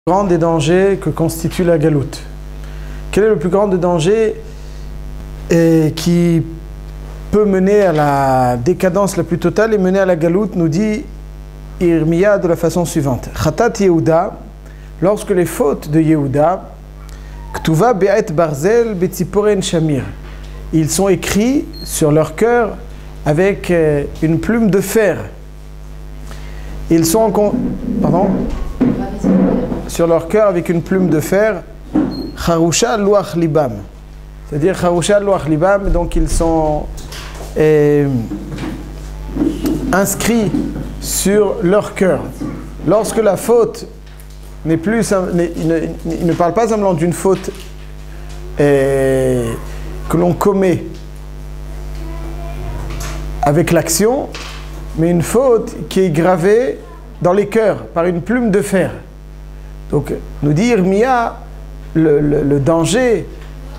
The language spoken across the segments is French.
Grand des dangers que constitue la galoute. Quel est le plus grand des dangers qui peut mener à la décadence la plus totale et mener à la galoute, nous dit Irmia de la façon suivante. Khatat Yehuda, lorsque les fautes de Yehuda, Ktuva be'et barzel betziporen shamir, ils sont écrits sur leur cœur avec une plume de fer. Ils sont sur leur cœur avec une plume de fer, Charusha Luach Libam. C'est-à-dire Charusha Luach Libam, donc ils sont inscrits sur leur cœur. Lorsque la faute n'est plus, il ne parle pas simplement d'une faute que l'on commet avec l'action, mais une faute qui est gravée dans les cœurs par une plume de fer. Donc, nous dit Irmia, le danger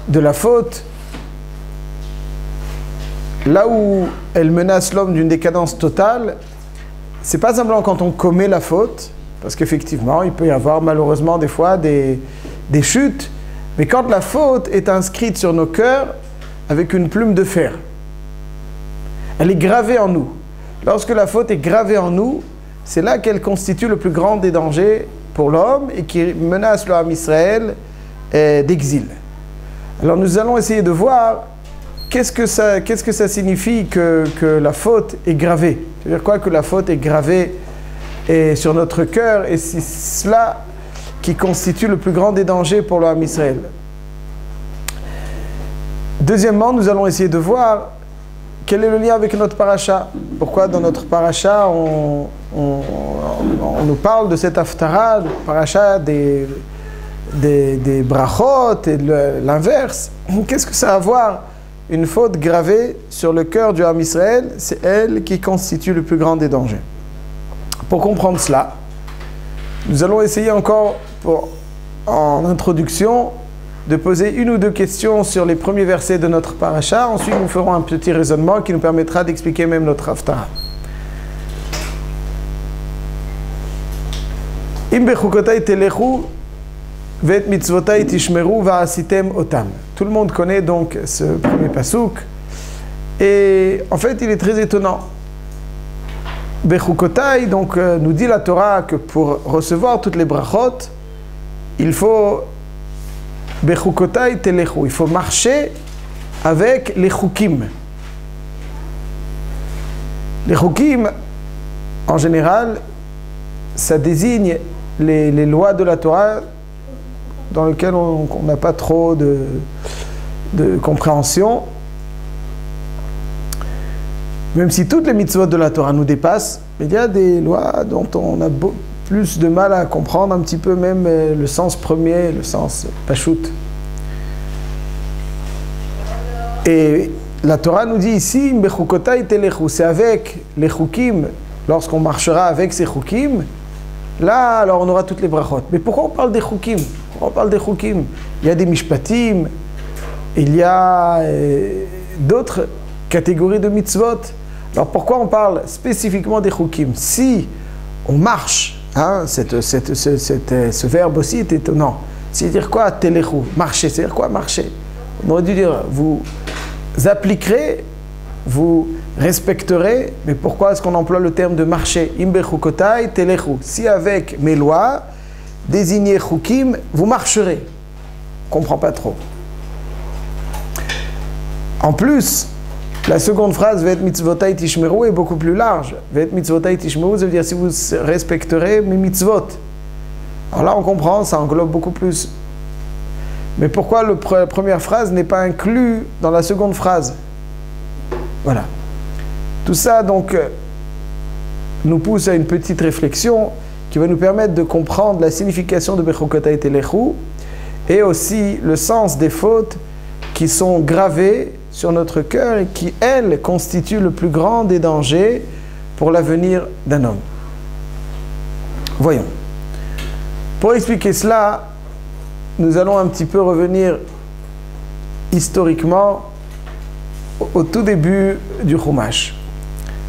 de la faute, là où elle menace l'homme d'une décadence totale, c'est pas simplement quand on commet la faute, parce qu'effectivement, il peut y avoir malheureusement des fois des chutes, mais quand la faute est inscrite sur nos cœurs avec une plume de fer, elle est gravée en nous. Lorsque la faute est gravée en nous, c'est là qu'elle constitue le plus grand des dangers pour l'homme et qui menace l'homme Israël d'exil. Alors nous allons essayer de voir qu'est-ce que ça signifie que la faute est gravée. C'est-à-dire quoi que la faute est gravée sur notre cœur, et c'est cela qui constitue le plus grand des dangers pour l'homme Israël. Deuxièmement, nous allons essayer de voir quel est le lien avec notre paracha. Pourquoi dans notre paracha on nous parle de cette haftara, paracha des brachot et l'inverse. Qu'est-ce que ça a à voir? Une faute gravée sur le cœur du Ham Israël, c'est elle qui constitue le plus grand des dangers. Pour comprendre cela, nous allons essayer encore, en introduction, de poser une ou deux questions sur les premiers versets de notre paracha. Ensuite, nous ferons un petit raisonnement qui nous permettra d'expliquer même notre haftara. Im bechukotai telechu vet mitzvotai tishmeru va'asitem otam. Tout le monde connaît donc ce premier pasouk. Et en fait, il est très étonnant. Bechukotai, donc, nous dit la Torah que pour recevoir toutes les brachot, il faut bechukotai telechu. Il faut marcher avec les chukim. Les chukim, en général, ça désigne les lois de la Torah dans lesquelles on n'a pas trop de compréhension. Même si toutes les mitzvot de la Torah nous dépassent, il y a des lois dont on a plus de mal à comprendre un petit peu même le sens premier, le sens pashut. Et la Torah nous dit ici, c'est avec les chukim, lorsqu'on marchera avec ces chukim, là, alors on aura toutes les brachot. Mais pourquoi on parle des chukim? Pourquoi on parle des chukim? Il y a des mishpatim, il y a d'autres catégories de mitzvot. Alors pourquoi on parle spécifiquement des chukim? Si on marche, hein, ce verbe aussi est étonnant. C'est-à-dire quoi, telechu? Marcher, c'est-à-dire quoi, marcher? On aurait dû dire, vous appliquerez, vous respecterez, mais pourquoi est-ce qu'on emploie le terme de marcher? Imbechukotai telechu. Si avec mes lois, désignées chukim, vous marcherez. On ne comprend pas trop. En plus, la seconde phrase, Vet mitzvotai tishmeru, est beaucoup plus large. Vet mitzvotai tishmeru, ça veut dire si vous respecterez mes mitzvot. Alors là, on comprend, ça englobe beaucoup plus. Mais pourquoi la première phrase n'est pas inclue dans la seconde phrase? Voilà. Tout ça, donc, nous pousse à une petite réflexion qui va nous permettre de comprendre la signification de Bechukotai telechu et aussi le sens des fautes qui sont gravées sur notre cœur et qui, elles, constituent le plus grand des dangers pour l'avenir d'un homme. Voyons. Pour expliquer cela, nous allons un petit peu revenir historiquement au tout début du Chumash.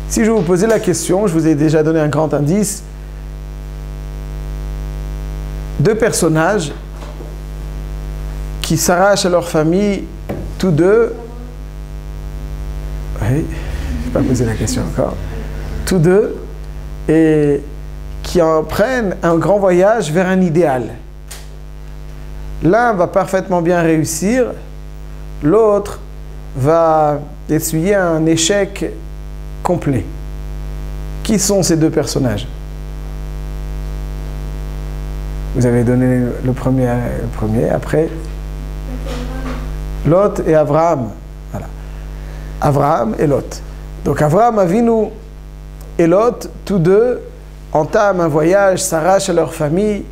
Si je vous posais la question, je vous ai déjà donné un grand indice, deux personnages qui s'arrachent à leur famille, tous deux. Oui, je n'ai pas posé la question encore. Tous deux, et qui empruntent un grand voyage vers un idéal. L'un va parfaitement bien réussir, l'autre va essuyer un échec complet. Qui sont ces deux personnages? Vous avez donné le premier après. Lot et Abraham. Voilà. Abraham et Lot. Donc Abraham Avinu et Lot, tous deux, entament un voyage, s'arrachent à leur famille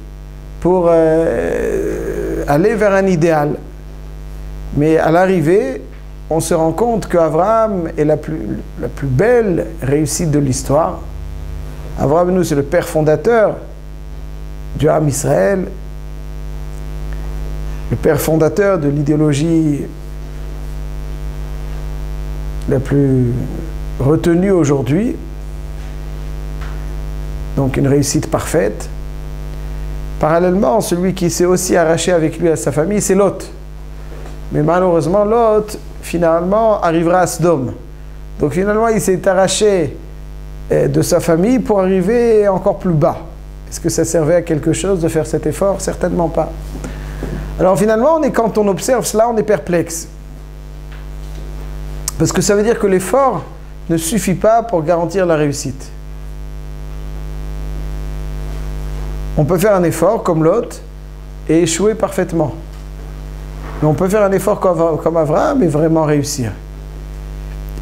pour aller vers un idéal. Mais à l'arrivée, on se rend compte qu'Abraham est la plus belle réussite de l'histoire. Abraham Avinu, c'est le père fondateur du Ham Israël, le père fondateur de l'idéologie la plus retenue aujourd'hui. Donc une réussite parfaite. Parallèlement, celui qui s'est aussi arraché avec lui à sa famille, c'est Lot. Mais malheureusement, Lot, finalement, arrivera à Sodome. Donc finalement, il s'est arraché de sa famille pour arriver encore plus bas. Est-ce que ça servait à quelque chose de faire cet effort? Certainement pas. Alors finalement, quand on observe cela, on est perplexe. Parce que ça veut dire que l'effort ne suffit pas pour garantir la réussite. On peut faire un effort comme Lot et échouer parfaitement. Mais on peut faire un effort comme Abraham et vraiment réussir.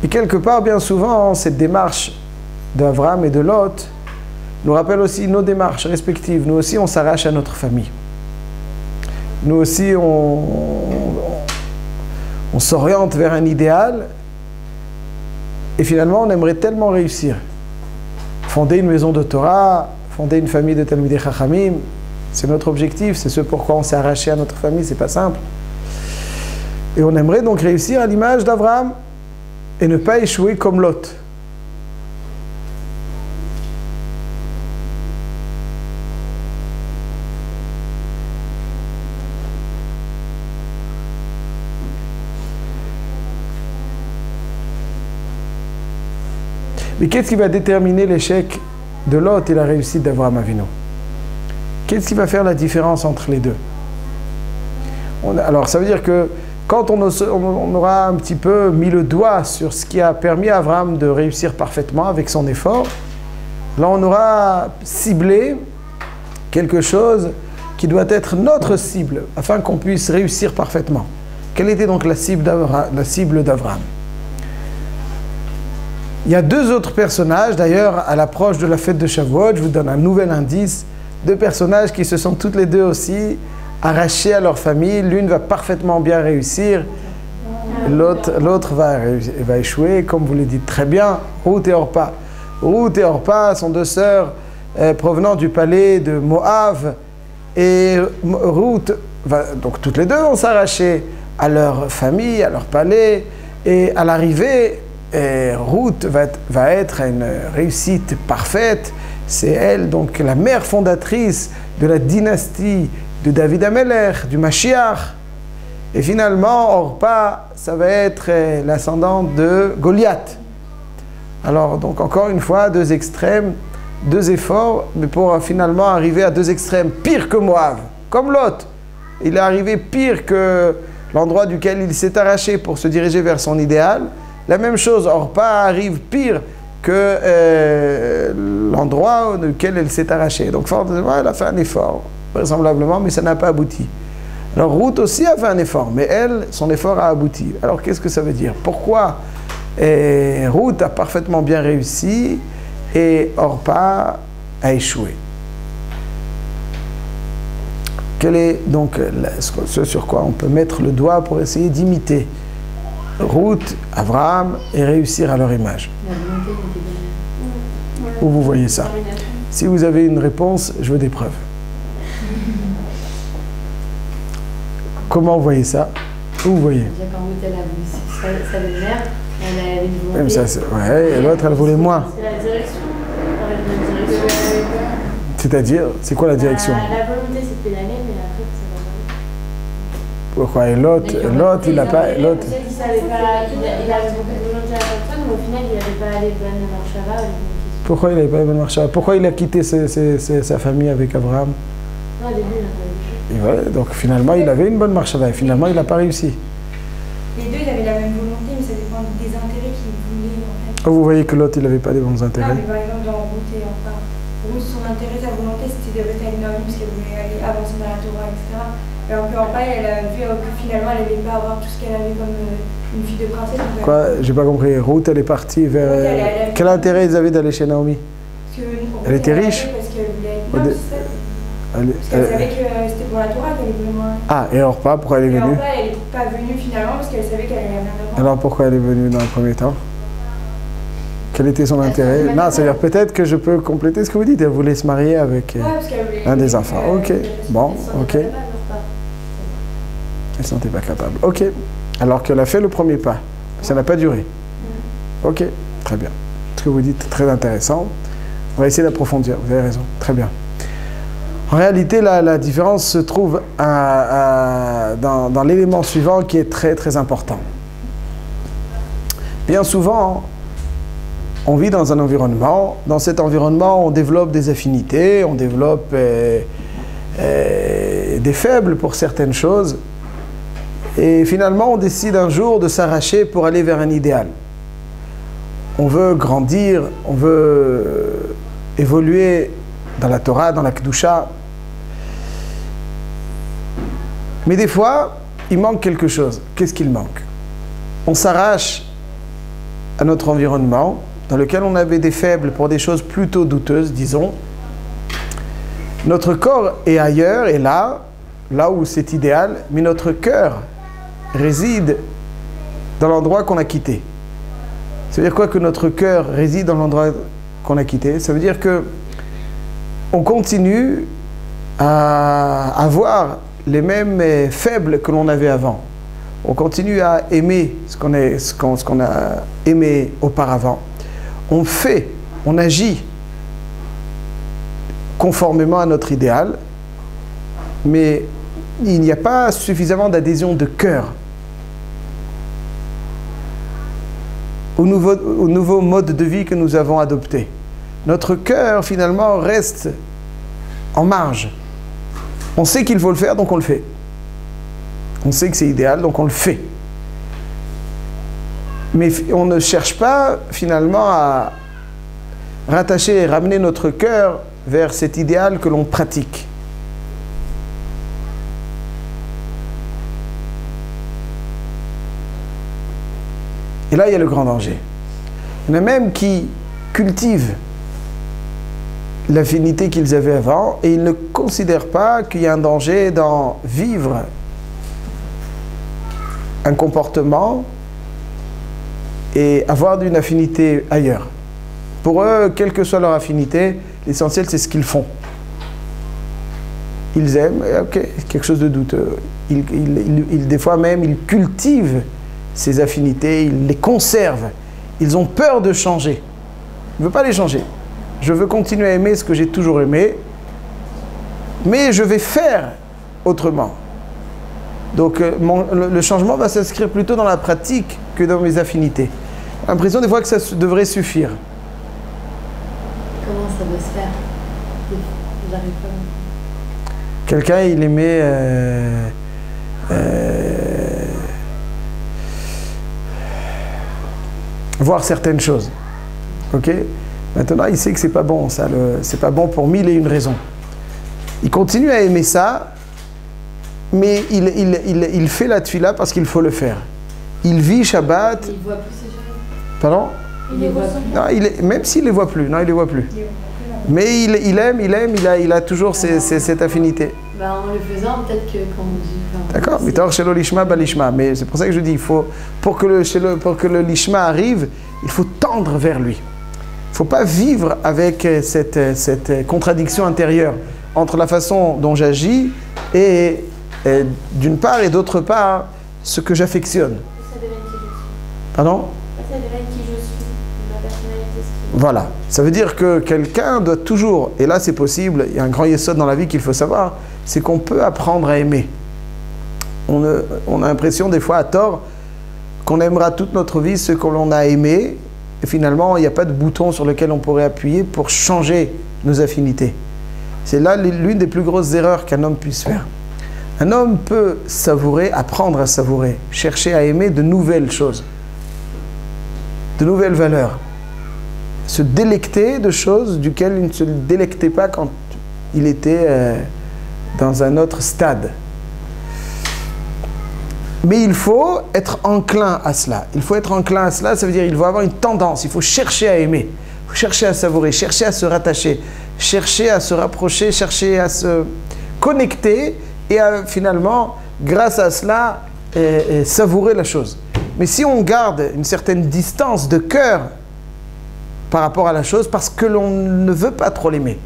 Et quelque part, bien souvent, cette démarche d'Abraham et de Lot nous rappelle aussi nos démarches respectives. Nous aussi, on s'arrache à notre famille. Nous aussi, on s'oriente vers un idéal et finalement, on aimerait tellement réussir. Fonder une maison de Torah, fonder une famille de Talmidei Chachamim, c'est notre objectif, c'est ce pourquoi on s'est arraché à notre famille, c'est pas simple. Et on aimerait donc réussir à l'image d'Abraham et ne pas échouer comme Lot. Mais qu'est-ce qui va déterminer l'échec de Lot et la réussite d'Abraham Avinu? Qu'est-ce qui va faire la différence entre les deux? Alors ça veut dire que quand on aura un petit peu mis le doigt sur ce qui a permis à Abraham de réussir parfaitement avec son effort, là on aura ciblé quelque chose qui doit être notre cible afin qu'on puisse réussir parfaitement. Quelle était donc la cible d'Abraham? Il y a deux autres personnages, d'ailleurs, à l'approche de la fête de Shavuot, je vous donne un nouvel indice, deux personnages qui se sont toutes les deux aussi arrachés à leur famille. L'une va parfaitement bien réussir, l'autre va échouer, comme vous le dites très bien, Ruth et Orpa. Ruth et Orpa sont deux sœurs provenant du palais de Moab, et Ruth, donc toutes les deux vont s'arracher à leur famille, à leur palais, et à l'arrivée, Ruth va être une réussite parfaite. C'est elle, donc, la mère fondatrice de la dynastie de David Amelech, du Mashiach. Et finalement, Orpa, ça va être l'ascendante de Goliath. Alors, donc, encore une fois, deux extrêmes, deux efforts, mais pour finalement arriver à deux extrêmes, pire que Moab, comme Lot. Il est arrivé pire que l'endroit duquel il s'est arraché pour se diriger vers son idéal. La même chose, Orpa arrive pire que l'endroit duquel elle s'est arrachée. Donc forcément, elle a fait un effort, vraisemblablement, mais ça n'a pas abouti. Alors Ruth aussi a fait un effort, mais elle, son effort a abouti. Alors qu'est-ce que ça veut dire? Pourquoi Ruth a parfaitement bien réussi et Orpa a échoué? Quel est donc ce sur quoi on peut mettre le doigt pour essayer d'imiter Ruth, Abraham et réussir à leur image? Où vous voyez ça? Si vous avez une réponse, je veux des preuves. Comment vous voyez ça? Où vous voyez? Quand Ruth elle a voulu sa belle-mère, elle avait une volonté. Ouais, et l'autre elle voulait moins. C'est la direction. C'est-à-dire, c'est quoi la direction? La volonté, c'était peut y aller, mais après, ça va pas. Pourquoi? Et l'autre, il n'a pas... L'autre... Peut-être qu'il savait pas, il avait beaucoup de volonté à la personne, mais au final, il n'avait pas les bonnes marshava. Pourquoi il n'avait pas les bonnes marshava? Pourquoi il a quitté sa famille avec Abraham? Non, au début, il n'a pas eu. Et voilà, donc finalement, il avait une bonne marshava et finalement, il n'a pas réussi. Les deux, ils avaient la même volonté, mais ça dépend des intérêts qu'ils voulaient, en fait. Vous voyez que l'autre, il n'avait pas les bons Non, intérêts. mais par exemple, dans Ruth et Orpa, Ruth, son intérêt, sa volonté, c'était de rester avec Naomi parce qu'elle voulait aller avancer dans la Torah, etc. Alors que Orpa, elle a vu que finalement, elle n'allait pas avoir tout ce qu'elle avait comme une fille de princesse. Donc Quoi? J'ai pas compris. Ruth, elle est partie vers... Quel intérêt ils avaient d'aller chez Naomi? Parce que Ruth, Elle était riche? Parce qu'elle voulait être... Au Non, dé- c'est ça. Elle- Parce qu'elle savait que c'était pour la Torah qu'elle est vraiment... Ah, et Orpa, pourquoi elle est Et venue? Orpa, elle n'est pas venue finalement parce qu'elle savait qu'elle allait rien avoir. Alors pourquoi elle est venue dans le premier temps? Quel était son intérêt? Non, c'est-à-dire peut-être que je peux compléter ce que vous dites. Elle voulait se marier avec Ouais, parce qu'elle voulait... un des enfants. Ok, bon, ok. Elle Elle ne se sentait pas capable. Ok. Alors qu'elle a fait le premier pas. Ça n'a pas duré. Ok, très bien. Ce que vous dites est très intéressant. On va essayer d'approfondir. Vous avez raison. Très bien. En réalité, la différence se trouve dans l'élément suivant qui est très très important. Bien souvent, on vit dans un environnement. Dans cet environnement, on développe des affinités, on développe des faibles pour certaines choses. Et finalement, on décide un jour de s'arracher pour aller vers un idéal. On veut grandir, on veut évoluer dans la Torah, dans la Kedusha. Mais des fois, il manque quelque chose. Qu'est-ce qu'il manque? On s'arrache à notre environnement, dans lequel on avait des faibles pour des choses plutôt douteuses, disons. Notre corps est ailleurs, est là où c'est idéal, mais notre cœur réside dans l'endroit qu'on a quitté. Ça veut dire quoi que notre cœur réside dans l'endroit qu'on a quitté? Ça veut dire que on continue à avoir les mêmes faibles que l'on avait avant. On continue à aimer ce qu'on a aimé auparavant. On fait, on agit conformément à notre idéal, mais il n'y a pas suffisamment d'adhésion de cœur au nouveau mode de vie que nous avons adopté. Notre cœur, finalement, reste en marge. On sait qu'il faut le faire, donc on le fait. On sait que c'est idéal, donc on le fait. Mais on ne cherche pas, finalement, à rattacher et ramener notre cœur vers cet idéal que l'on pratique. Et là, il y a le grand danger. Il y en a même qui cultivent l'affinité qu'ils avaient avant et ils ne considèrent pas qu'il y a un danger dans vivre un comportement et avoir une affinité ailleurs. Pour eux, quelle que soit leur affinité, l'essentiel c'est ce qu'ils font. Ils aiment, ok, quelque chose de douteux. Des fois même, ils cultivent ces affinités, ils les conservent. Ils ont peur de changer. Je ne veux pas les changer. Je veux continuer à aimer ce que j'ai toujours aimé, mais je vais faire autrement. Donc le changement va s'inscrire plutôt dans la pratique que dans mes affinités. J'ai l'impression des fois que ça devrait suffire. Comment ça doit se faire? J'arrive pas. Quelqu'un, il aimait voir certaines choses. Ok? Maintenant, il sait que c'est pas bon, ça. C'est pas bon pour 1000 et une raisons. Il continue à aimer ça, mais il fait la tefila parce qu'il faut le faire. Il vit Shabbat. Il voit plus ces choses. Pardon? Il les voit Non, même s'il les voit plus. Non, il les voit plus. Mais il aime, il a toujours cette affinité. Bah, en le faisant, peut-être que quand on dit... D'accord, mais t'as shelo lishma balishma. Mais c'est pour ça que je dis, il faut, pour que le lishma arrive, il faut tendre vers lui. Il ne faut pas vivre avec cette contradiction intérieure entre la façon dont j'agis et d'une part et d'autre part ce que j'affectionne. Ça devient qui je suis. Pardon? Ça devient qui je suis. Ma personnalité, ce qui... Voilà. Ça veut dire que quelqu'un doit toujours, et là c'est possible, il y a un grand yesod dans la vie qu'il faut savoir, c'est qu'on peut apprendre à aimer. On a l'impression des fois à tort qu'on aimera toute notre vie ce que l'on a aimé, et finalement il n'y a pas de bouton sur lequel on pourrait appuyer pour changer nos affinités. C'est là l'une des plus grosses erreurs qu'un homme puisse faire. Un homme peut savourer, apprendre à savourer, chercher à aimer de nouvelles choses, de nouvelles valeurs, se délecter de choses duquel il ne se délectait pas quand il était dans un autre stade. Mais il faut être enclin à cela. Il faut être enclin à cela, ça veut dire qu'il faut avoir une tendance, il faut chercher à aimer, il faut chercher à savourer, chercher à se rattacher, chercher à se rapprocher, chercher à se connecter et à finalement, grâce à cela, savourer la chose. Mais si on garde une certaine distance de cœur par rapport à la chose, parce que l'on ne veut pas trop l'aimer,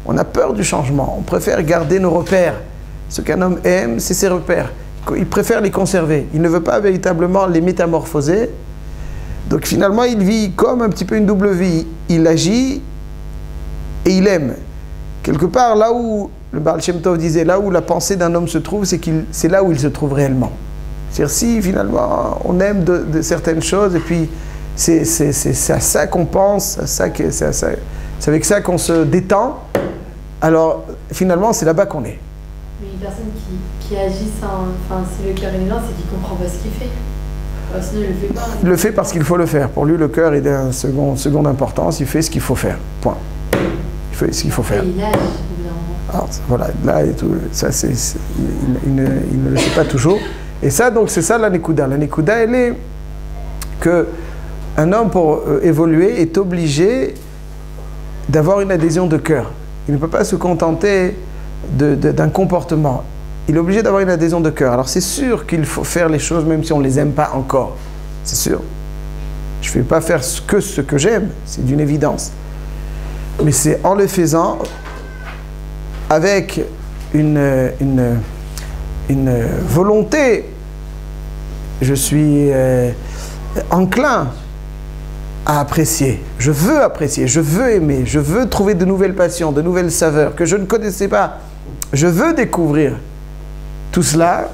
on a peur du changement, on préfère garder nos repères. Ce qu'un homme aime, c'est ses repères. Il préfère les conserver. Il ne veut pas véritablement les métamorphoser. Donc finalement, il vit comme un petit peu une double vie. Il agit et il aime. Quelque part, là où le Baal Shem Tov disait, là où la pensée d'un homme se trouve, c'est là où il se trouve réellement. C'est-à-dire si finalement on aime de certaines choses et puis c'est à ça qu'on pense, c'est avec ça qu'on se détend, alors finalement c'est là-bas qu'on est. Mais une personne qui agit sans... Enfin, si le cœur est dedans, c'est qu'il ne comprend pas ce qu'il fait. Sinon, il ne le fait pas. Il le fait parce qu'il faut le faire. Pour lui, le cœur est d'un seconde importance. Il fait ce qu'il faut faire. Point. Il fait ce qu'il faut faire. Et il nage, évidemment. Alors, voilà, là et tout, ça, il ne le fait pas toujours. Et ça, donc, c'est ça la Nekuda. La Nekuda, elle est que un homme, pour évoluer, est obligé d'avoir une adhésion de cœur. Il ne peut pas se contenter d'un comportement. Il est obligé d'avoir une adhésion de cœur. Alors c'est sûr qu'il faut faire les choses même si on ne les aime pas encore. C'est sûr. Je ne vais pas faire que ce que j'aime, c'est d'une évidence. Mais c'est en le faisant avec une volonté. Je suis enclin à apprécier. Je veux aimer, je veux trouver de nouvelles passions, de nouvelles saveurs que je ne connaissais pas. Je veux découvrir tout cela.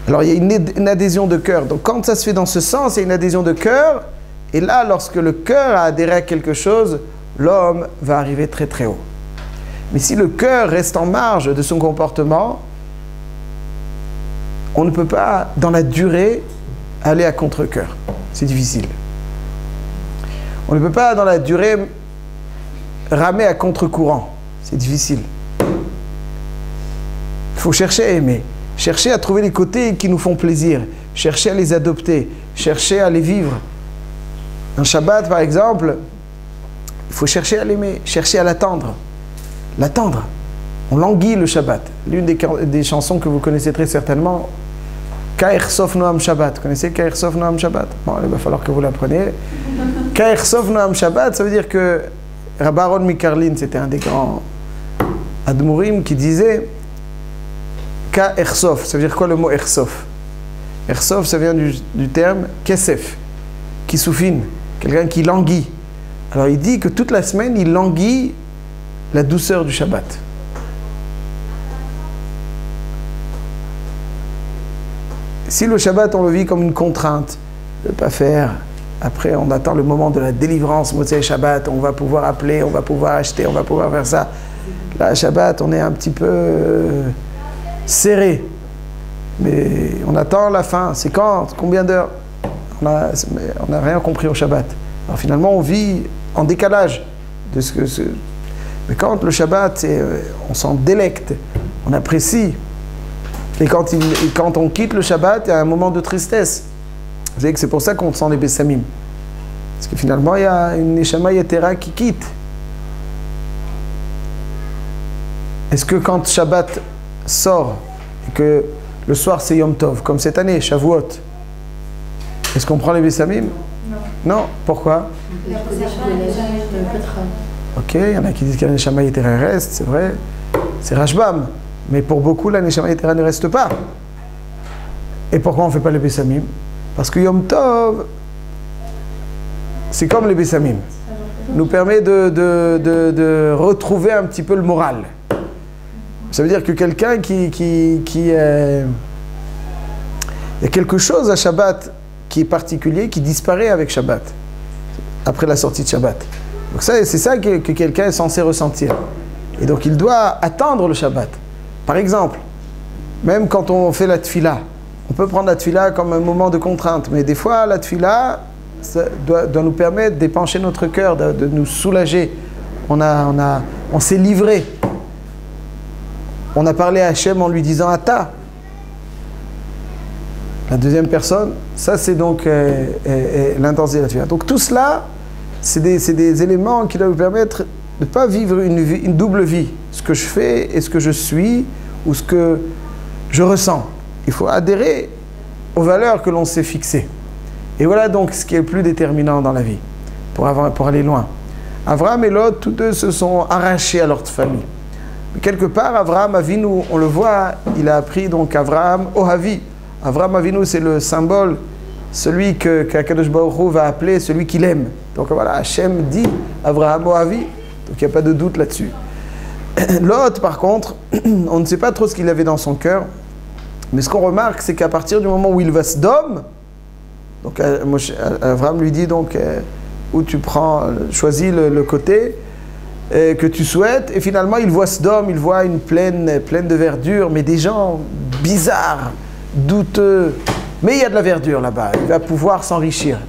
Alors il y a une adhésion de cœur. Donc quand ça se fait dans ce sens, il y a une adhésion de cœur. Et là, lorsque le cœur a adhéré à quelque chose, l'homme va arriver très très haut. Mais si le cœur reste en marge de son comportement, on ne peut pas, dans la durée, aller à contre-cœur. C'est difficile. On ne peut pas, dans la durée, ramer à contre-courant. C'est difficile. Il faut chercher à aimer, chercher à trouver les côtés qui nous font plaisir, chercher à les adopter, chercher à les vivre. Un Shabbat, par exemple, il faut chercher à l'aimer, chercher à l'attendre. L'attendre. On languit le Shabbat. L'une des chansons que vous connaissez très certainement, Ka'er Sof Noam Shabbat. Vous connaissez Ka'er Sof Noam Shabbat? Bon, il va falloir que vous l'appreniez. Ka'er Sof Noam Shabbat, ça veut dire que Rabbi Aaron Mikarlin, c'était un des grands Admourim qui disait Ka'er Sof. Ça veut dire quoi le mot Ersof? Ersof, ça vient du terme Kesef, qui soufine, quelqu'un qui languit. Alors il dit que toute la semaine, il languit la douceur du Shabbat. Si le Shabbat, on le vit comme une contrainte, de ne pas faire, après on attend le moment de la délivrance, Motzei Shabbat, on va pouvoir appeler, on va pouvoir acheter, on va pouvoir faire ça. Là, Shabbat, on est un petit peu serré. Mais on attend la fin. C'est quand? Combien d'heures? On n'a rien compris au Shabbat. Alors finalement, on vit en décalage de ce que... Mais quand le Shabbat, on s'en délecte, on apprécie. Et quand on quitte le Shabbat, il y a un moment de tristesse. Vous savez que c'est pour ça qu'on sent les Bessamim. Parce que finalement, il y a une Neshama Yetera qui quitte. Est-ce que quand Shabbat sort, et que le soir c'est Yom Tov, comme cette année, Shavuot, est-ce qu'on prend les Bessamim? Non. Non. Pourquoi? Ok, il y en a qui disent que la Neshama Yetera reste, c'est vrai. C'est Rashbam. Mais pour beaucoup, la Neshama Yetera ne reste pas. Et pourquoi on ne fait pas les Bessamim? Parce que Yom Tov, c'est comme les Bessamim. Nous permet de retrouver un petit peu le moral. Ça veut dire que quelqu'un il y a quelque chose à Shabbat qui est particulier, qui disparaît avec Shabbat, après la sortie de Shabbat. Donc c'est ça que quelqu'un est censé ressentir. Et donc il doit attendre le Shabbat. Par exemple, même quand on fait la tfila, on peut prendre la tfila comme un moment de contrainte, mais des fois la tfila ça doit nous permettre d'épancher notre cœur, de nous soulager. On s'est livré. On a parlé à Hachem en lui disant Ata. La deuxième personne, ça c'est donc l'intensité de la tfila. Donc tout cela, c'est des éléments qui doivent nous permettre de ne pas vivre une double vie. Ce que je fais et ce que je suis, ou ce que je ressens. Il faut adhérer aux valeurs que l'on s'est fixées. Et voilà donc ce qui est le plus déterminant dans la vie, pour aller loin. Avraham et Lot, tous deux se sont arrachés à leur famille. Mais quelque part, Avraham Avinu, on le voit, il a appris donc Avraham Ohavi. Avraham Avinu, c'est le symbole, celui qu'Akadosh Baruch Hu va appeler celui qu'il aime. Donc voilà, Hachem dit Avraham Ohavi. Donc il n'y a pas de doute là-dessus. Lot, par contre, on ne sait pas trop ce qu'il avait dans son cœur. Mais ce qu'on remarque, c'est qu'à partir du moment où il va Sodome, donc Avraham lui dit donc où tu choisis le côté que tu souhaites, et finalement il voit Sodome, il voit une plaine de verdure, mais des gens bizarres, douteux, mais il y a de la verdure là-bas, il va pouvoir s'enrichir.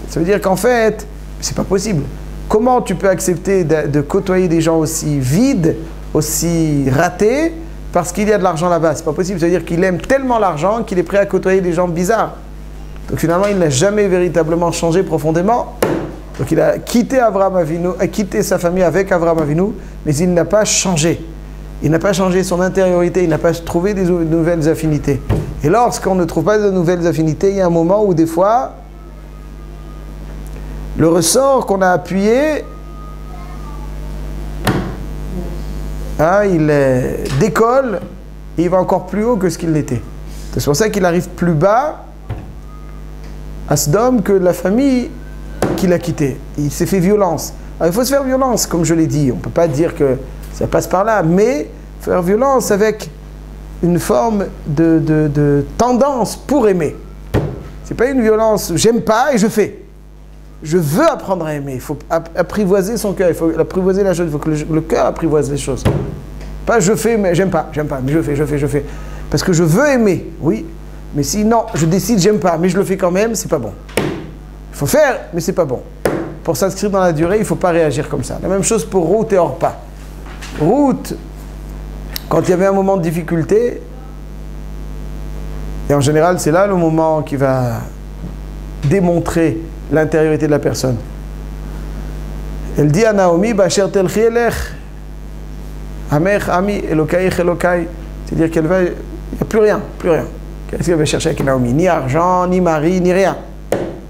Ça veut dire qu'en fait, c'est pas possible. Comment tu peux accepter de côtoyer des gens aussi vides, aussi ratés, parce qu'il y a de l'argent là-bas? C'est pas possible. Ça veut dire qu'il aime tellement l'argent qu'il est prêt à côtoyer des gens bizarres. Donc finalement, il n'a jamais véritablement changé profondément. Donc il a quitté Avraham Avinu, a quitté sa famille avec Avraham Avinu, mais il n'a pas changé. Il n'a pas changé son intériorité, il n'a pas trouvé de nouvelles affinités. Et lorsqu'on ne trouve pas de nouvelles affinités, il y a un moment où des fois, le ressort qu'on a appuyé, il décolle et il va encore plus haut que ce qu'il n'était. C'est pour ça qu'il arrive plus bas à Sodome que la famille qu'il a quittée. Il s'est fait violence. Alors, il faut se faire violence, comme je l'ai dit. On ne peut pas dire que ça passe par là, mais faire violence avec une forme de tendance pour aimer. Ce n'est pas une violence, j'aime pas et je fais. Je veux apprendre à aimer. Il faut apprivoiser son cœur. Il faut apprivoiser la chose. Il faut que le cœur apprivoise les choses. Pas je fais, mais j'aime pas, mais je fais. Parce que je veux aimer, oui. Mais si non, je décide, j'aime pas, mais je le fais quand même, c'est pas bon. Il faut faire, mais c'est pas bon. Pour s'inscrire dans la durée, il ne faut pas réagir comme ça. La même chose pour Ruth et Orpa. Ruth, quand il y avait un moment de difficulté, et en général, c'est là le moment qui va démontrer l'intériorité de la personne. Elle dit à Naomi, Basher telchi elech, Amech, Ami, Elokaïch, Elokai. C'est-à-dire qu'elle va, il n'y a plus rien. Qu'est-ce qu'elle va chercher avec Naomi? Ni argent, ni mari, ni rien.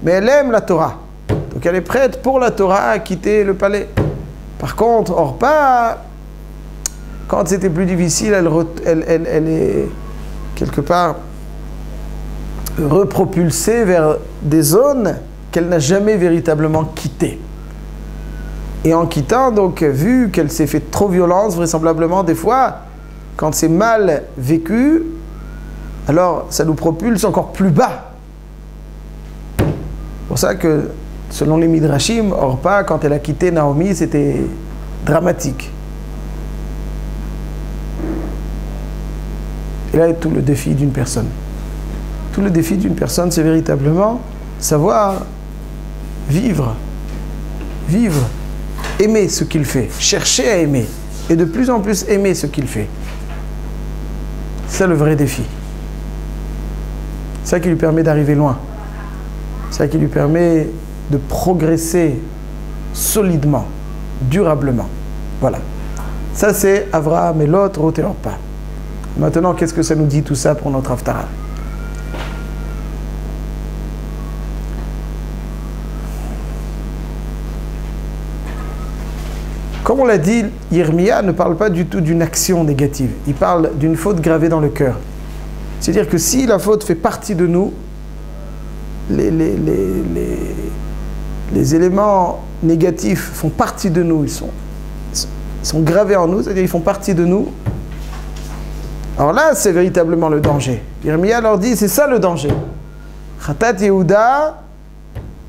Mais elle aime la Torah. Donc elle est prête pour la Torah à quitter le palais. Par contre, Orpa, quand c'était plus difficile, elle est quelque part repropulsée vers des zones qu'elle n'a jamais véritablement quittées. Et en quittant, donc, vu qu'elle s'est fait trop violence, vraisemblablement, des fois, quand c'est mal vécu, alors ça nous propulse encore plus bas. C'est pour ça que, selon les Midrashim, Orpa, quand elle a quitté Naomi, c'était dramatique. Et là est tout le défi d'une personne. Tout le défi d'une personne, c'est véritablement savoir vivre, aimer ce qu'il fait, chercher à aimer, et de plus en plus aimer ce qu'il fait. C'est le vrai défi. C'est ça qui lui permet d'arriver loin. C'est ça qui lui permet de progresser solidement, durablement. Voilà. Ça c'est Avraham et Lot, Ruth et Orpa. Maintenant, qu'est-ce que ça nous dit tout ça pour notre Haftarah? Comme on l'a dit, Yirmia ne parle pas du tout d'une action négative. Il parle d'une faute gravée dans le cœur. C'est-à-dire que si la faute fait partie de nous, les éléments négatifs font partie de nous, ils sont gravés en nous, c'est-à-dire ils font partie de nous, Alors là, c'est véritablement le danger. Yermia leur dit, c'est ça le danger. Khatat Yehuda,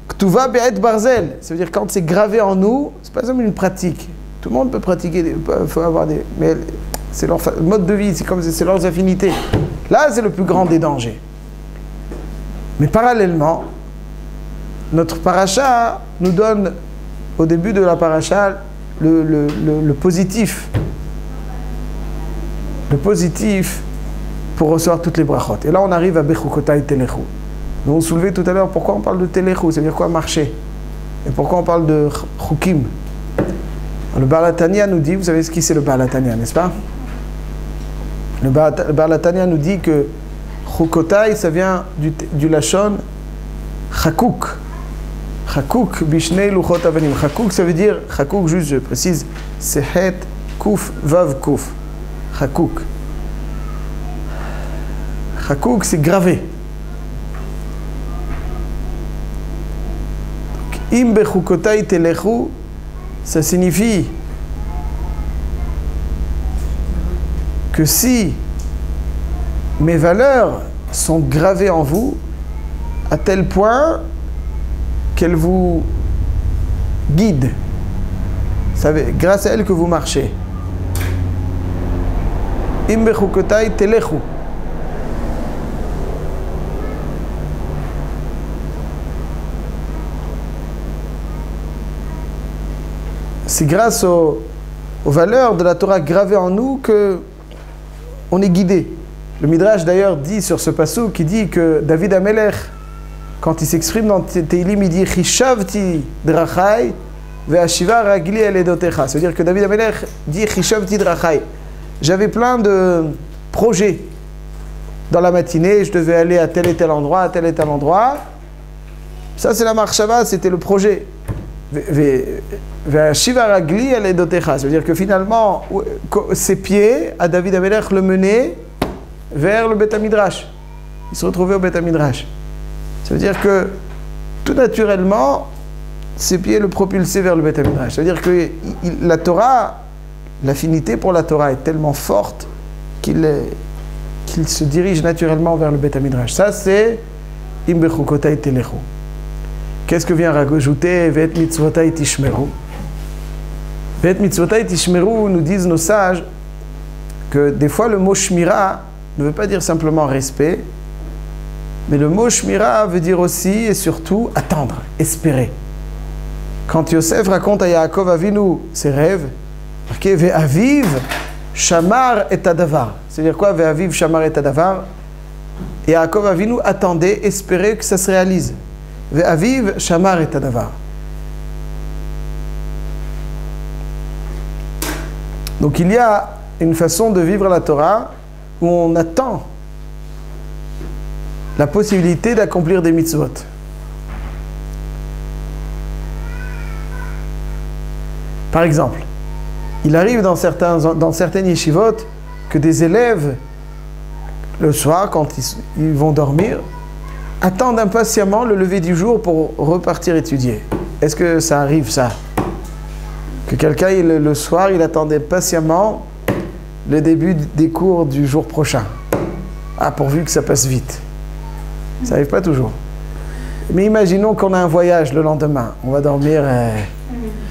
Ktuva Be'et Barzel. Ça veut dire quand c'est gravé en nous, c'est pas comme une pratique. Tout le monde peut pratiquer, faut avoir des... Mais c'est leur mode de vie, c'est leurs affinités. Là, c'est le plus grand des dangers. Mais parallèlement, notre paracha nous donne, au début de la paracha, le positif. Le positif pour recevoir toutes les brachot. Et là, on arrive à Bechukotai Telechu. Nous on soulevait tout à l'heure pourquoi on parle de Telechu, ça veut dire quoi marcher? Et pourquoi on parle de Chukim? Le Baal HaTanya nous dit, vous savez ce qui c'est le Baal HaTanya, n'est-ce pas? Le Baal HaTanya nous dit que Chukotai, ça vient du Lachon Chakuk. Chakuk, Bishnei Luchot Avanim. Chakuk, ça veut dire, Chakuk, juste je précise, c'est Het, Kuf, Vav, Kuf. Chakuk. Chakuk, c'est gravé. Im bechukotai telechu, ça signifie que si mes valeurs sont gravées en vous, à tel point qu'elles vous guident, savez, grâce à elles que vous marchez. Im bechukotai telechu. C'est grâce aux valeurs de la Torah gravées en nous que on est guidé. Le Midrash d'ailleurs dit sur ce passouk, qui dit que David Amelech, quand il s'exprime dans Teilim, il dit Chishavti drachai ve'ashiva ragli eledotecha. C'est-à-dire que David Amelech dit Chishavti drachai. J'avais plein de projets dans la matinée, je devais aller à tel et tel endroit, à tel et tel endroit. Ça c'est la marchava, c'était le projet. Shiva Ragli elle est dotecha. Ça veut dire que finalement, ses pieds à David Amelech le menaient vers le Beth Midrash. Il se retrouvait au Beth Midrash. Ça veut dire que tout naturellement, ses pieds le propulsaient vers le Beth Midrash. Ça veut dire que la Torah, l'affinité pour la Torah est tellement forte qu'il se dirige naturellement vers le Beth Midrash. Ça c'est Im bechukotai telechu. Qu'est-ce que vient rajouter Ve'et mitzvotai tishmeru? Ve'et mitzvotai tishmeru, nous disent nos sages que des fois le mot shmira ne veut pas dire simplement respect, mais le mot shmira veut dire aussi et surtout attendre, espérer. Quand Yosef raconte à Yaakov Avinu ses rêves, marqué Ve'aviv shamar et adavar. C'est-à-dire quoi Ve'aviv shamar et adavar? Yaakov Avinu attendait, espérait que ça se réalise. Ve'aviv shamar et adavar. Donc il y a une façon de vivre la Torah où on attend la possibilité d'accomplir des mitzvot. Par exemple, il arrive dans certaines yeshivot que des élèves, le soir, quand ils vont dormir, attendent impatiemment le lever du jour pour repartir étudier. Est-ce que ça arrive, ça? Que quelqu'un, le soir, il attendait patiemment le début des cours du jour prochain. Ah, pourvu que ça passe vite. Ça n'arrive pas toujours. Mais imaginons qu'on a un voyage le lendemain. On va dormir,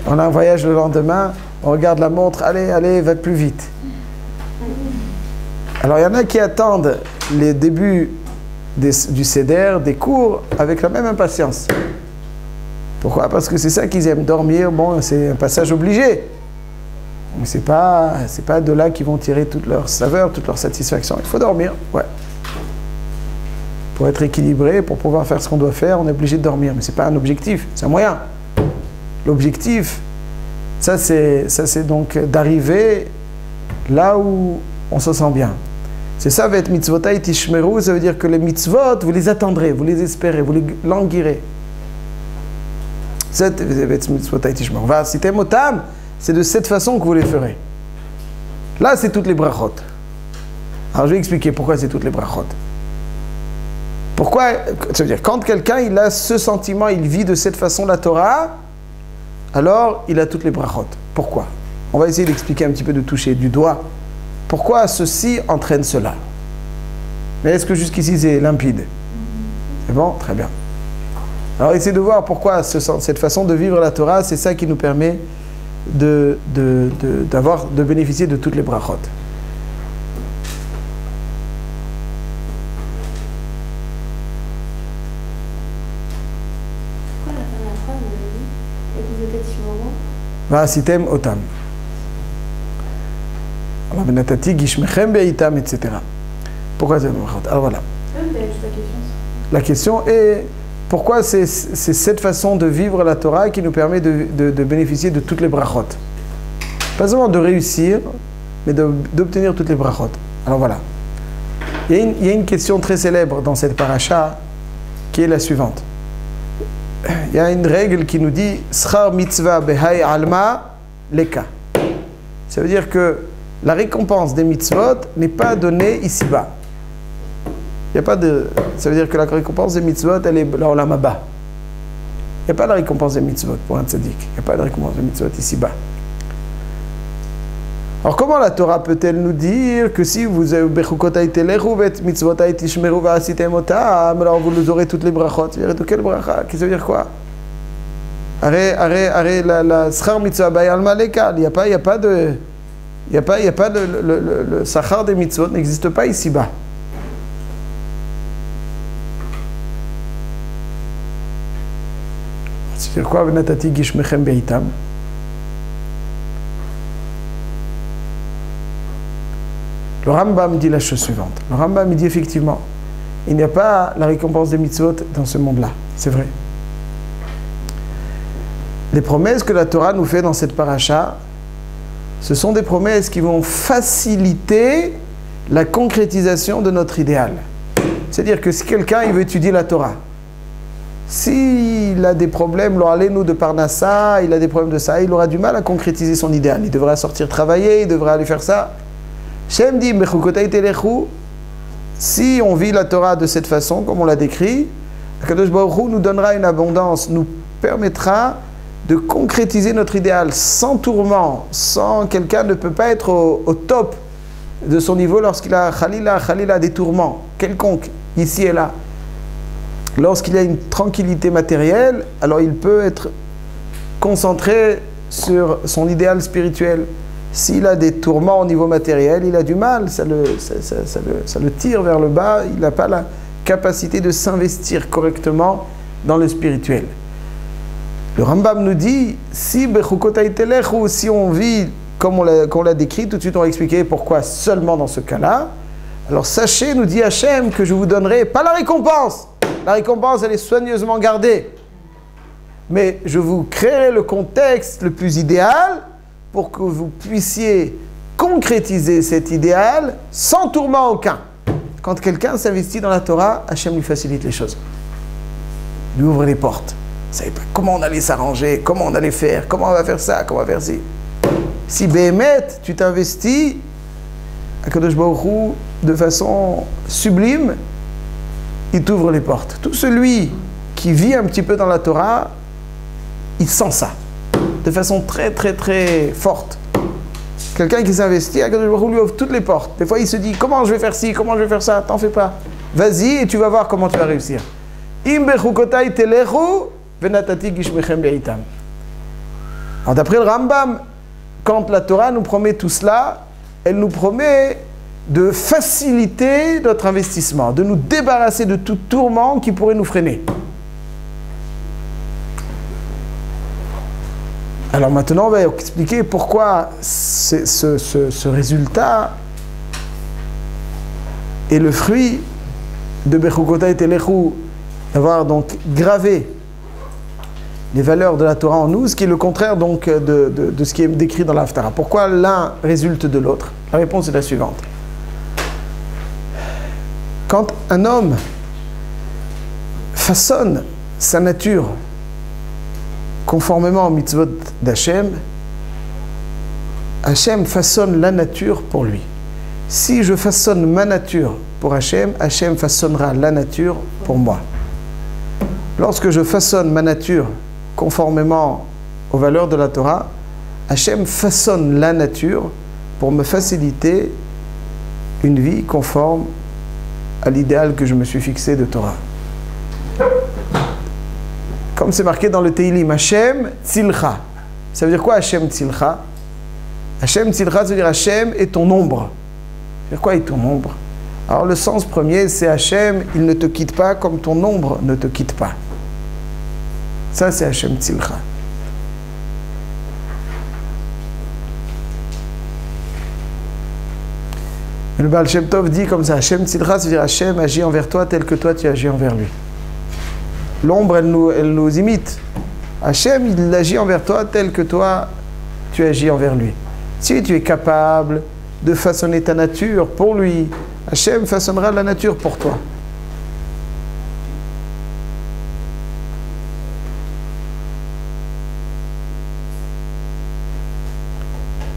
on a un voyage le lendemain, on regarde la montre, allez, va plus vite. Alors il y en a qui attendent les débuts du Seder, des cours, avec la même impatience. Pourquoi? Parce que c'est ça qu'ils aiment, dormir. Bon, c'est un passage obligé. Mais c'est pas de là qu'ils vont tirer toute leur saveur, toute leur satisfaction. Il faut dormir, ouais. Pour être équilibré, pour pouvoir faire ce qu'on doit faire, on est obligé de dormir. Mais c'est pas un objectif, c'est un moyen. L'objectif, ça c'est donc d'arriver là où on se sent bien. C'est ça, Ve'et mitzvotai tishmeru, ça veut dire que les mitzvot, vous les attendrez, vous les espérez, vous les languirez. C'est Ve'et mitzvotai tishmeru. Va'asitem otam, c'est de cette façon que vous les ferez. Là, c'est toutes les brachot. Alors, je vais expliquer pourquoi c'est toutes les brachot. Pourquoi? Ça veut dire, quand quelqu'un, il a ce sentiment, il vit de cette façon la Torah, alors il a toutes les brachot. Pourquoi? On va essayer d'expliquer un petit peu, de toucher du doigt pourquoi ceci entraîne cela. Mais est-ce que jusqu'ici c'est limpide? C'est bon? Très bien. Alors essayez de voir pourquoi cette façon de vivre la Torah, c'est ça qui nous permet de bénéficier de toutes les brachot. Va'asitem otam. Alors, benatati gishmechem be'itam, etc. Pourquoi c'est brachot? Alors voilà. La question est pourquoi c'est cette façon de vivre la Torah qui nous permet de bénéficier de toutes les brachot. Pas seulement de réussir, mais d'obtenir toutes les brachot. Alors voilà. Il y a une question très célèbre dans cette paracha qui est la suivante. Il y a une règle qui nous dit Schar mitzvah behai alma leka. Ça veut dire que la récompense des mitzvot n'est pas donnée ici-bas. Il y a pas de... Ça veut dire que la récompense des mitzvot, elle est là au lamaba. Il n'y a pas de récompense des mitzvot pour un tzaddik. Il n'y a pas de récompense des mitzvot ici-bas. Alors comment la Torah peut-elle nous dire que si vous avez bechukotai telechu vet mitzvotai tishmeru va'asitem otam, alors vous aurez toutes les brachot? De quelle bracha? Qu'est-ce que ça veut dire quoi? Arrête la schar mitzvah bayal maleka. Il n'y a pas de... Le sachar des mitzvot n'existe pas ici-bas. C'est quoi venatati gishmechem beitam? Le Rambam dit la chose suivante. Le Rambam dit effectivement, il n'y a pas la récompense des mitzvot dans ce monde-là. C'est vrai. Les promesses que la Torah nous fait dans cette paracha, ce sont des promesses qui vont faciliter la concrétisation de notre idéal. C'est-à-dire que si quelqu'un veut étudier la Torah, s'il a des problèmes, nous de Parnassa, il a des problèmes de ça, il aura du mal à concrétiser son idéal. Il devra sortir travailler, il devra aller faire ça. Shem dit, si on vit la Torah de cette façon, comme on l'a décrit, Akadosh Baruch Hu nous donnera une abondance, nous permettra de concrétiser notre idéal sans tourment, sans quelqu'un ne peut pas être au top de son niveau lorsqu'il a Khalila des tourments quelconques, ici et là. Lorsqu'il a une tranquillité matérielle, alors il peut être concentré sur son idéal spirituel. S'il a des tourments au niveau matériel, il a du mal, ça le tire vers le bas, il n'a pas la capacité de s'investir correctement dans le spirituel. Le Rambam nous dit, si on vit comme on l'a décrit, tout de suite on va expliquer pourquoi seulement dans ce cas-là. Alors sachez, nous dit Hachem, que je vous donnerai pas la récompense. La récompense, elle est soigneusement gardée. Mais je vous créerai le contexte le plus idéal pour que vous puissiez concrétiser cet idéal sans tourment aucun. Quand quelqu'un s'investit dans la Torah, Hachem lui facilite les choses. Il lui ouvre les portes. Vous ne savez pas comment on allait s'arranger, comment on allait faire, comment on va faire ça, comment on va faire ci. Si Béhémet, tu t'investis, Akadosh Baruch Hu, de façon sublime, il t'ouvre les portes. Tout celui qui vit un petit peu dans la Torah, il sent ça. De façon très très très forte. Quelqu'un qui s'investit, Akadosh Baruch Hu lui ouvre toutes les portes. Des fois il se dit, comment je vais faire ci, comment je vais faire ça, t'en fais pas. Vas-y et tu vas voir comment tu vas réussir. Im bechukotai telechu venatati gishmechem beitam. Alors d'après le Rambam, quand la Torah nous promet tout cela, elle nous promet de faciliter notre investissement, de nous débarrasser de tout tourment qui pourrait nous freiner. Alors maintenant, on va expliquer pourquoi ce résultat est le fruit de Bechukotai Telechu, d'avoir donc gravé les valeurs de la Torah en nous, ce qui est le contraire donc de ce qui est décrit dans l'Haftara. Pourquoi l'un résulte de l'autre? La réponse est la suivante. Quand un homme façonne sa nature conformément aux mitzvot d'Hachem, Hachem façonne la nature pour lui. Si je façonne ma nature pour Hachem, Hachem façonnera la nature pour moi. Lorsque je façonne ma nature conformément aux valeurs de la Torah, Hachem façonne la nature pour me faciliter une vie conforme à l'idéal que je me suis fixé de Torah. Comme c'est marqué dans le Teilim, Hashem Tzilcha. Ça veut dire quoi Hashem Tzilcha? Hashem Tzilcha, ça veut dire Hashem est ton ombre. Ça veut dire quoi est ton ombre? Alors le sens premier, c'est Hashem, il ne te quitte pas comme ton ombre ne te quitte pas. Ça, c'est Hashem Tzilcha. Le Baal Shem Tov dit comme ça, Hashem Tzilcha, ça veut dire Hashem agit envers toi tel que toi tu agis envers lui. L'ombre, elle nous imite. Hashem, il agit envers toi tel que toi tu agis envers lui. Si tu es capable de façonner ta nature pour lui, Hashem façonnera la nature pour toi.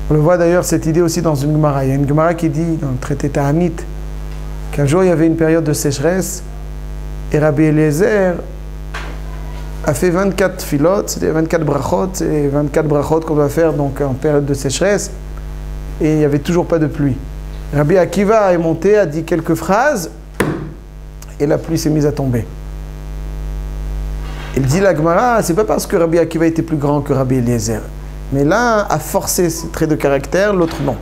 On le voit d'ailleurs cette idée aussi dans une Gemara. Il y a une Gemara qui dit dans le traité Ta'anit qu'un jour il y avait une période de sécheresse et Rabbi Eliezer a fait 24 filotes, c'était 24 brachot, c'est 24 brachot qu'on doit faire donc en période de sécheresse et il n'y avait toujours pas de pluie. Rabbi Akiva est monté, a dit quelques phrases et la pluie s'est mise à tomber. Il dit la Gemara, c'est pas parce que Rabbi Akiva était plus grand que Rabbi Eliezer. Mais l'un a forcé ses traits de caractère, l'autre non.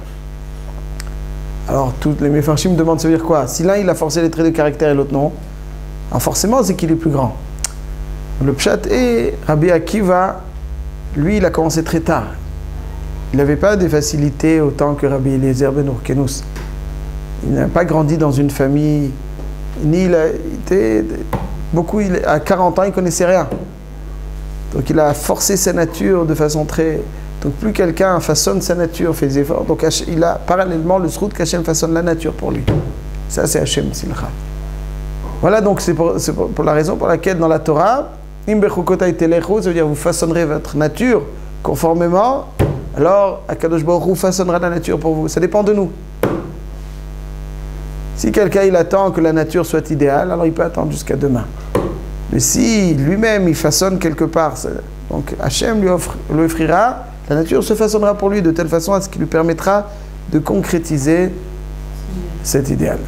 Alors, tous les Mefarshim me demandent ça veut dire quoi? Si l'un il a forcé les traits de caractère et l'autre non, alors forcément c'est qu'il est plus grand. Le pshat est, Rabbi Akiva, lui il a commencé très tard. Il n'avait pas des facilités autant que Rabbi Eliezer ben Urkenus. Il n'a pas grandi dans une famille, ni il a été... à 40 ans il ne connaissait rien. Donc il a forcé sa nature de façon très... Donc plus quelqu'un façonne sa nature, fait des efforts, donc il a parallèlement le srout qu'Hachem façonne la nature pour lui. Ça c'est Hashem Tzilcha. Voilà donc c'est pour la raison pour laquelle dans la Torah, Im bechukotai telechu, ça veut dire vous façonnerez votre nature conformément, alors Akadosh Baruch Hu façonnera la nature pour vous. Ça dépend de nous. Si quelqu'un il attend que la nature soit idéale, alors il peut attendre jusqu'à demain. Mais si lui-même il façonne quelque part, donc Hachem lui offrira, la nature se façonnera pour lui de telle façon à ce qui lui permettra de concrétiser cet idéal.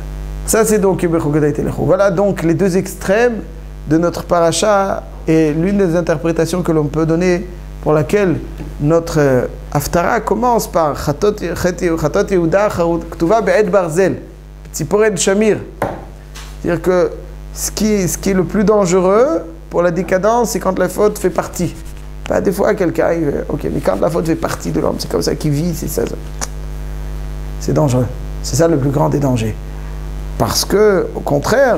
Ça c'est donc voilà donc les deux extrêmes de notre paracha et l'une des interprétations que l'on peut donner pour laquelle notre Haftara commence par Chatot Yehuda Ktuva Be'ed Barzel Tziporet Shamir. C'est-à-dire que ce qui est le plus dangereux pour la décadence, c'est quand la faute fait partie. Pas des fois quelqu'un arrive, ok, mais quand la faute fait partie de l'homme, c'est comme ça qu'il vit, c'est ça. C'est dangereux. C'est ça le plus grand des dangers. Parce que, au contraire,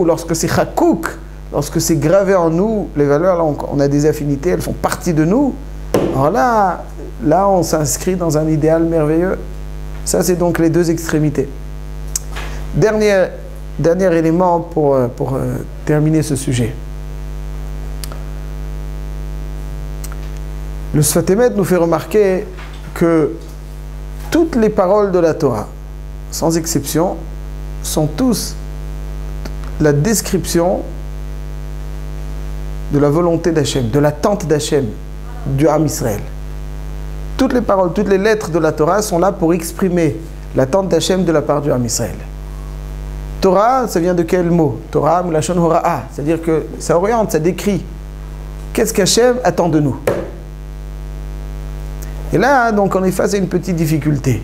lorsque c'est chakouk, lorsque c'est gravé en nous, les valeurs, là, on a des affinités, elles font partie de nous. Alors là on s'inscrit dans un idéal merveilleux. Ça, c'est donc les deux extrémités. Dernier élément pour terminer ce sujet. Le Sfat Emet nous fait remarquer que toutes les paroles de la Torah, sans exception, sont tous la description de la volonté d'Hachem, de l'attente d'Hachem, du Ham Israël. Toutes les paroles, toutes les lettres de la Torah sont là pour exprimer l'attente d'Hachem de la part du Ham Israël. Torah, ça vient de quel mot? Torah, Milashon Hora'a, c'est-à-dire que ça oriente, ça décrit. Qu'est-ce qu'Hachem attend de nous? Et là, donc, on est face à une petite difficulté.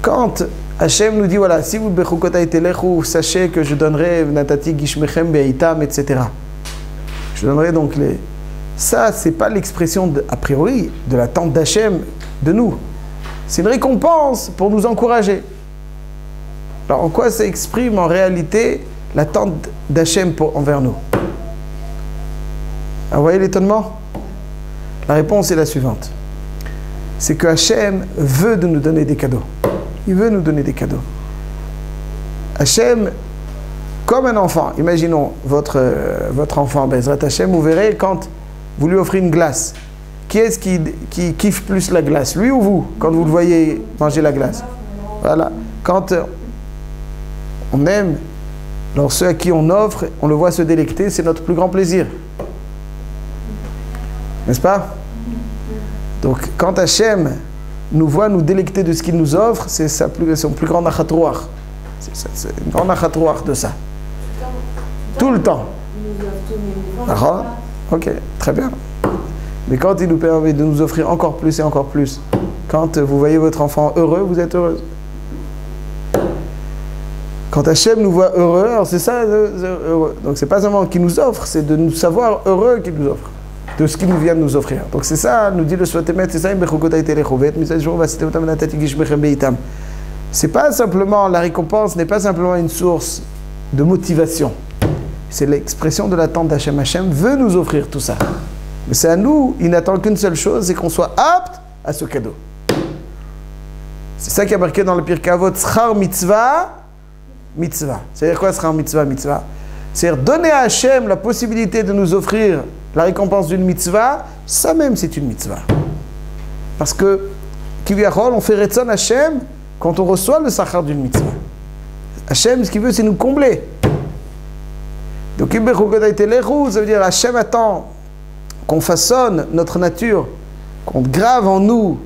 Quand Hachem nous dit, voilà, si vous bechukotai telechu, sachez que je donnerai natati gishmechem be'itam, etc. Je donnerai donc les... Ça, c'est pas l'expression, a priori, de l'attente d'Hachem de nous. C'est une récompense pour nous encourager. Alors, en quoi ça exprime en réalité l'attente d'Hachem envers nous? Alors, vous voyez l'étonnement? La réponse est la suivante. C'est que Hachem veut nous donner des cadeaux. Il veut nous donner des cadeaux. Hachem, comme un enfant, imaginons votre enfant, Bezrat Hachem, vous verrez quand vous lui offrez une glace. Qui est-ce qui kiffe plus la glace? Lui ou vous, quand vous le voyez manger la glace? Voilà. Quand on aime, alors ceux à qui on offre, on le voit se délecter, c'est notre plus grand plaisir. N'est-ce pas? Donc, quand Hachem nous voit nous délecter de ce qu'il nous offre, c'est son plus grand achatrouach. C'est une grande achatrouach de ça. Tout le temps. D'accord? Ok, très bien. Mais quand il nous permet de nous offrir encore plus et encore plus, quand vous voyez votre enfant heureux, vous êtes heureuse. Quand Hachem nous voit heureux, alors c'est ça, heureux. Donc c'est pas seulement qu'il nous offre, c'est de nous savoir heureux qu'il nous offre, de ce qu'il nous vient de nous offrir. Donc c'est ça, nous dit le Sfotemet, c'est ça, c'est pas simplement, la récompense n'est pas simplement une source de motivation. C'est l'expression de l'attente d'Hachem. Hachem veut nous offrir tout ça. Mais c'est à nous, il n'attend qu'une seule chose, c'est qu'on soit apte à ce cadeau. C'est ça qui est marqué dans le Pirkei Avot, Schar mitzvah, mitzvah. C'est-à-dire quoi, Schar mitzvah, mitzvah? C'est-à-dire donner à Hachem la possibilité de nous offrir la récompense d'une mitzvah, ça même c'est une mitzvah. Parce que, Kiviyachol, on fait Retzon Hachem quand on reçoit le sachar d'une mitzvah. Hachem, ce qu'il veut, c'est nous combler. Donc, ça veut dire Hachem attend qu'on façonne notre nature, qu'on grave en nous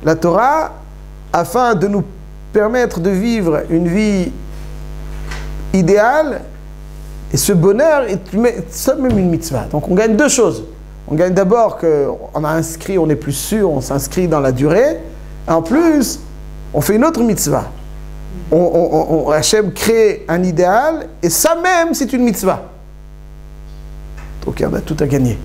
la Torah, afin de nous permettre de vivre une vie idéale, et ce bonheur est même une mitzvah. Donc on gagne deux choses. On gagne d'abord qu'on a inscrit, on est plus sûr, on s'inscrit dans la durée, et en plus, on fait une autre mitzvah. Hachem crée un idéal, et ça même, c'est une mitzvah. Donc on a tout à gagner.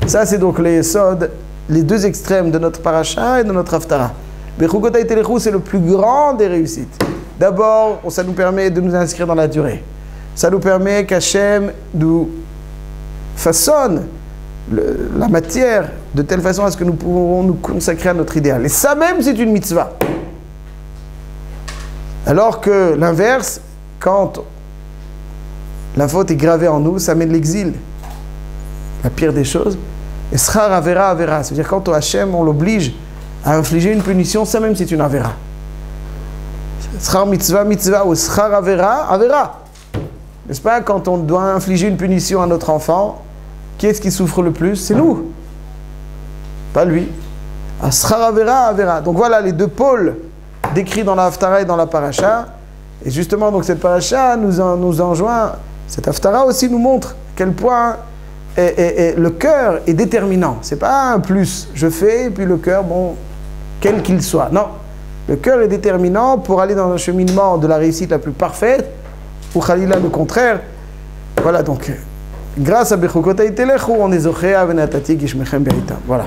Ça, c'est donc les Yesod, les deux extrêmes de notre paracha et de notre haftara. Bechukotay Telechou, c'est le plus grand des réussites. D'abord, ça nous permet de nous inscrire dans la durée. Ça nous permet qu'Hachem nous façonne la matière de telle façon à ce que nous pourrons nous consacrer à notre idéal. Et ça même, c'est une mitzvah. Alors que l'inverse, quand la faute est gravée en nous, ça mène l'exil. La pire des choses. Et Schar Avera Avera, c'est-à-dire quand Hachem, on l'oblige à infliger une punition, ça même c'est une Avera. Schar Mitzvah, Mitzvah, ou Schar Avera, Avera. N'est-ce pas, quand on doit infliger une punition à notre enfant, qui est-ce qui souffre le plus? C'est nous. Pas lui. Schar Avera, Avera. Donc voilà les deux pôles décrits dans la Haftara et dans la Paracha. Et justement, donc cette Paracha nous enjoint, cette Haftara aussi nous montre à quel point le cœur est déterminant. C'est pas un plus. Je fais, et puis le cœur, bon, quel qu'il soit. Non. Le cœur est déterminant pour aller dans un cheminement de la réussite la plus parfaite, ou Khalila le contraire. Voilà, donc, grâce à Bechukotay Telechou, on est Zochea Venatati Gishmechem Beritam. Voilà.